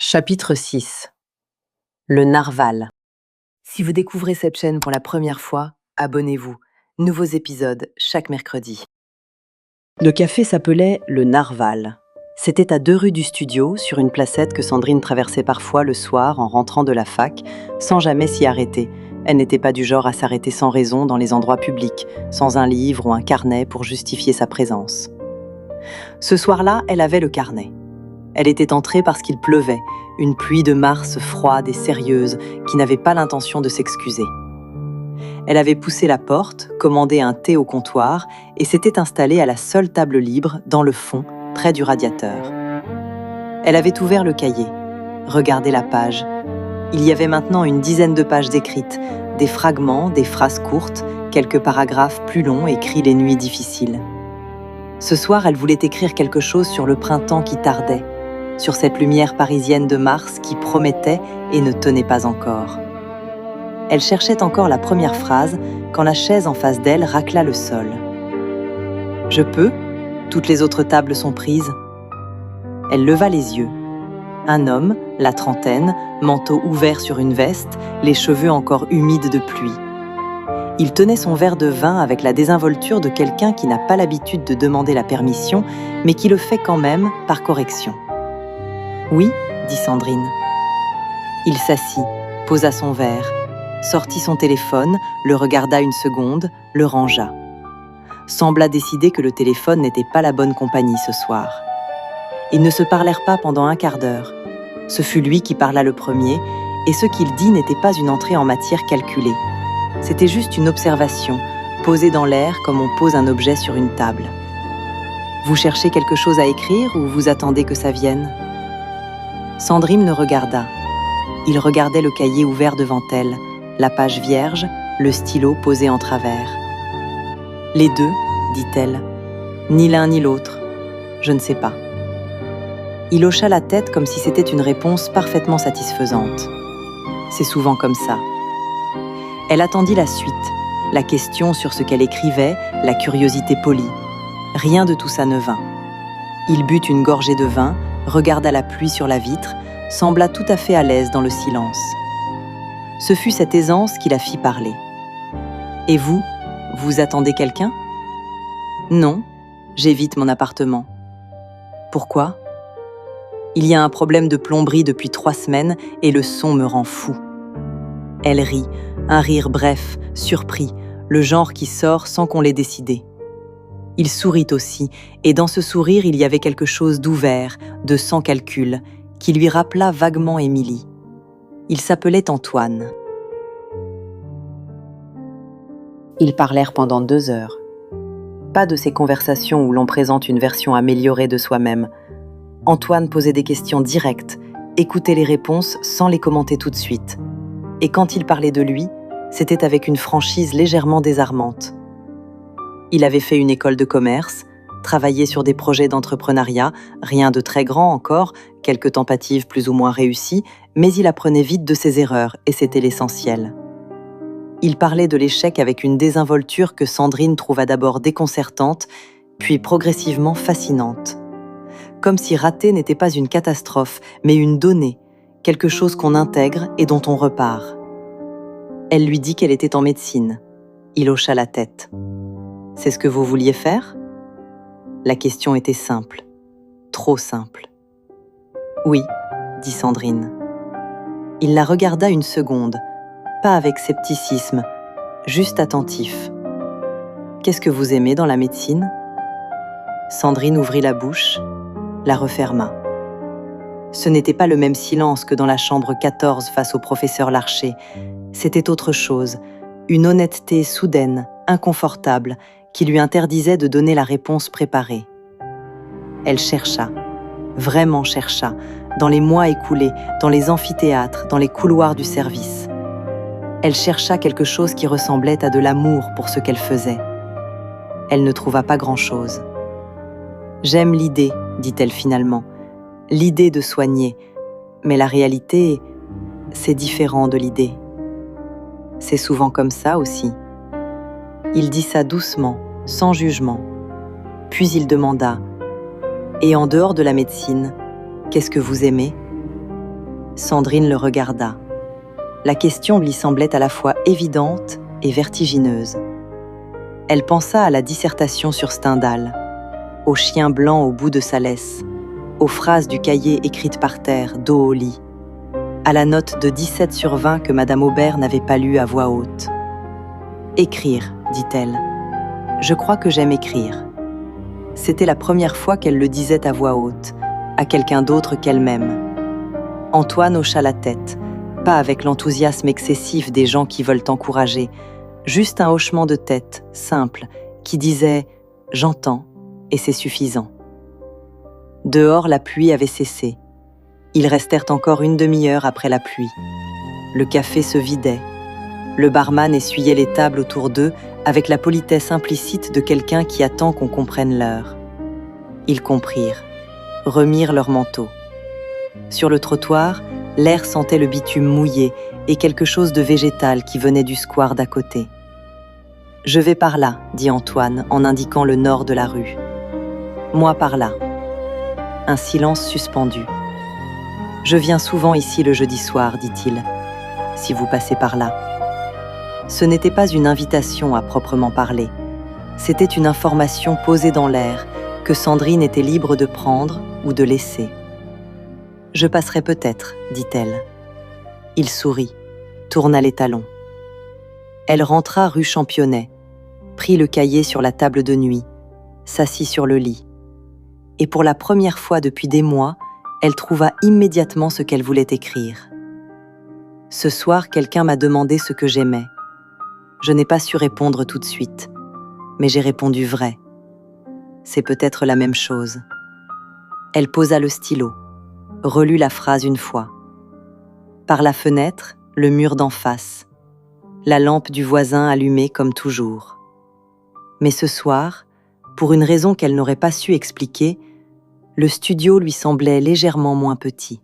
Chapitre 6. Le narval. Si vous découvrez cette chaîne pour la première fois, abonnez-vous. Nouveaux épisodes chaque mercredi. Le café s'appelait le Narval. C'était à 2 rues du studio, sur une placette que Sandrine traversait parfois le soir en rentrant de la fac, sans jamais s'y arrêter. Elle n'était pas du genre à s'arrêter sans raison dans les endroits publics, sans un livre ou un carnet pour justifier sa présence. Ce soir-là, elle avait le carnet. Elle était entrée parce qu'il pleuvait, une pluie de mars froide et sérieuse qui n'avait pas l'intention de s'excuser. Elle avait poussé la porte, commandé un thé au comptoir et s'était installée à la seule table libre, dans le fond, près du radiateur. Elle avait ouvert le cahier, regardé la page. Il y avait maintenant une dizaine de pages décrites, des fragments, des phrases courtes, quelques paragraphes plus longs écrits les nuits difficiles. Ce soir, elle voulait écrire quelque chose sur le printemps qui tardait, sur cette lumière parisienne de mars qui promettait et ne tenait pas encore. Elle cherchait encore la première phrase quand la chaise en face d'elle racla le sol. « Je peux ? Toutes les autres tables sont prises. » Elle leva les yeux. Un homme, la trentaine, manteau ouvert sur une veste, les cheveux encore humides de pluie. Il tenait son verre de vin avec la désinvolture de quelqu'un qui n'a pas l'habitude de demander la permission, mais qui le fait quand même par correction. « Oui, » dit Sandrine. Il s'assit, posa son verre, sortit son téléphone, le regarda une seconde, le rangea. Sembla décider que le téléphone n'était pas la bonne compagnie ce soir. Ils ne se parlèrent pas pendant un quart d'heure. Ce fut lui qui parla le premier, et ce qu'il dit n'était pas une entrée en matière calculée. C'était juste une observation, posée dans l'air comme on pose un objet sur une table. « Vous cherchez quelque chose à écrire ou vous attendez que ça vienne ?» Sandrine le regarda. Il regardait le cahier ouvert devant elle, la page vierge, le stylo posé en travers. « Les deux, dit-elle. Ni l'un ni l'autre. Je ne sais pas. » Il hocha la tête comme si c'était une réponse parfaitement satisfaisante. C'est souvent comme ça. Elle attendit la suite, la question sur ce qu'elle écrivait, la curiosité polie. Rien de tout ça ne vint. Il but une gorgée de vin, regarda la pluie sur la vitre, sembla tout à fait à l'aise dans le silence. Ce fut cette aisance qui la fit parler. « Et vous, vous attendez quelqu'un ?»« Non, j'évite mon appartement. »« Pourquoi ?»« Il y a un problème de plomberie depuis 3 semaines et le son me rend fou. » Elle rit, un rire bref, surpris, le genre qui sort sans qu'on l'ait décidé. Il sourit aussi, et dans ce sourire, il y avait quelque chose d'ouvert, de sans calcul, qui lui rappela vaguement Émilie. Il s'appelait Antoine. Ils parlèrent pendant 2 heures. Pas de ces conversations où l'on présente une version améliorée de soi-même. Antoine posait des questions directes, écoutait les réponses sans les commenter tout de suite. Et quand il parlait de lui, c'était avec une franchise légèrement désarmante. Il avait fait une école de commerce, travaillé sur des projets d'entrepreneuriat, rien de très grand encore, quelques tentatives plus ou moins réussies, mais il apprenait vite de ses erreurs et c'était l'essentiel. Il parlait de l'échec avec une désinvolture que Sandrine trouva d'abord déconcertante, puis progressivement fascinante. Comme si rater n'était pas une catastrophe, mais une donnée, quelque chose qu'on intègre et dont on repart. Elle lui dit qu'elle était en médecine. Il hocha la tête. « C'est ce que vous vouliez faire ?» La question était simple, trop simple. « Oui, » dit Sandrine. Il la regarda une seconde, pas avec scepticisme, juste attentif. « Qu'est-ce que vous aimez dans la médecine ?» Sandrine ouvrit la bouche, la referma. Ce n'était pas le même silence que dans la chambre 14 face au professeur Larcher. C'était autre chose, une honnêteté soudaine, inconfortable, qui lui interdisait de donner la réponse préparée. Elle chercha, vraiment chercha, dans les mois écoulés, dans les amphithéâtres, dans les couloirs du service. Elle chercha quelque chose qui ressemblait à de l'amour pour ce qu'elle faisait. Elle ne trouva pas grand-chose. « J'aime l'idée, dit-elle finalement, l'idée de soigner, mais la réalité, c'est différent de l'idée. C'est souvent comme ça aussi. » Il dit ça doucement, sans jugement. Puis il demanda « Et en dehors de la médecine, qu'est-ce que vous aimez ?» Sandrine le regarda. La question lui semblait à la fois évidente et vertigineuse. Elle pensa à la dissertation sur Stendhal, au chien blanc au bout de sa laisse, aux phrases du cahier écrites par terre, dos au lit, à la note de 17 sur 20 que Madame Aubert n'avait pas lue à voix haute. « Écrire », dit-elle. « Je crois que j'aime écrire. » C'était la première fois qu'elle le disait à voix haute, à quelqu'un d'autre qu'elle-même. Antoine hocha la tête, pas avec l'enthousiasme excessif des gens qui veulent encourager, juste un hochement de tête, simple, qui disait « J'entends » et c'est suffisant. Dehors, la pluie avait cessé. Ils restèrent encore une demi-heure après la pluie. Le café se vidait. Le barman essuyait les tables autour d'eux avec la politesse implicite de quelqu'un qui attend qu'on comprenne l'heure. Ils comprirent, remirent leurs manteaux. Sur le trottoir, l'air sentait le bitume mouillé et quelque chose de végétal qui venait du square d'à côté. « Je vais par là, » dit Antoine en indiquant le nord de la rue. « Moi par là. » Un silence suspendu. « Je viens souvent ici le jeudi soir, dit-il, si vous passez par là. » Ce n'était pas une invitation à proprement parler. C'était une information posée dans l'air que Sandrine était libre de prendre ou de laisser. « Je passerai peut-être, » dit-elle. Il sourit, tourna les talons. Elle rentra rue Championnet, prit le cahier sur la table de nuit, s'assit sur le lit. Et pour la première fois depuis des mois, elle trouva immédiatement ce qu'elle voulait écrire. « Ce soir, quelqu'un m'a demandé ce que j'aimais. Je n'ai pas su répondre tout de suite, mais j'ai répondu vrai. C'est peut-être la même chose. » Elle posa le stylo, relut la phrase une fois. Par la fenêtre, le mur d'en face, la lampe du voisin allumée comme toujours. Mais ce soir, pour une raison qu'elle n'aurait pas su expliquer, le studio lui semblait légèrement moins petit.